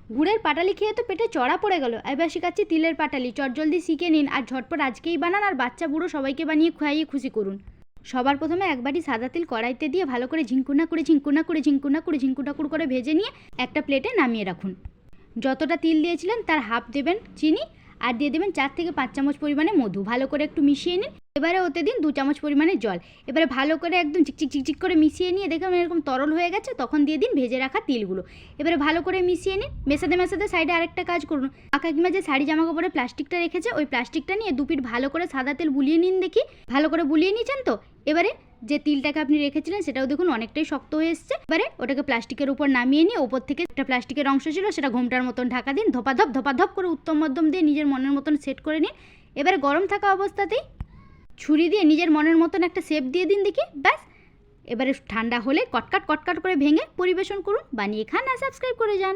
গুড়ের পাটালি খেয়ে তো পেটে চড়া পড়ে গেল, এবার শেখাচ্ছি তিলের পাটালি। চটজলদি শিখে নিন আর ঝটপট আজকেই বানান, আর বাচ্চা বুড়ো সবাইকে বানিয়ে খাইয়ে খুশি করুন। সবার প্রথমে এক বাটি সাদা তিল কড়াইতে দিয়ে ভালো করে ঝিঙ্কুনা করে ভেজে নিয়ে একটা প্লেটে নামিয়ে রাখুন। যতটা তিল দিয়েছিলেন তার হাফ দেবেন চিনি, আর দিয়ে দেবেন 4 থেকে 5 চামচ পরিমাণে মধু। ভালো করে একটু মিশিয়ে নিন। এবারে ওতে দিন 2 চামচ পরিমাণে জল। এবারে ভালো করে একদম চিকচিক করে মিশিয়ে নিয়ে দেখুন এরকম তরল হয়ে গেছে, তখন দিয়ে দিন ভেজে রাখা তিলগুলো। এবারে ভালো করে মিশিয়ে নিন। মেশাতে সাইডে আরেকটা কাজ করুন, কাকিমা যে শাড়ি জামা কাপড়ে প্লাস্টিকটা রেখেছে ওই প্লাস্টিকটা নিয়ে 2 পিঠ ভালো করে সাদা তেল বুলিয়ে নিন। দেখি ভালো করে বুলিয়ে নিয়েছেন তো? এবারে যে তিলটাকে আপনি রেখেছিলেন সেটাও দেখুন অনেকটাই শক্ত হয়ে এসছে। এবারে ওটাকে প্লাস্টিকের উপর নামিয়ে নিয়ে ওপর থেকে একটা প্লাস্টিকের অংশ ছিল সেটা ঘোমটার মতন ঢাকা দিন। ধপাধপ করে উত্তম মধ্যম দিয়ে নিজের মনের মতন সেট করে নিন। এবারে গরম থাকা অবস্থাতেই ছুরি দিয়ে নিজের মনের মতন একটা শেপ দিয়ে দিন। দেখি ব্যাস। এবারে ঠান্ডা হলে কটকাট করে ভেঙে পরিবেশন করুন। বানিয়ে খান আর সাবস্ক্রাইব করে যান।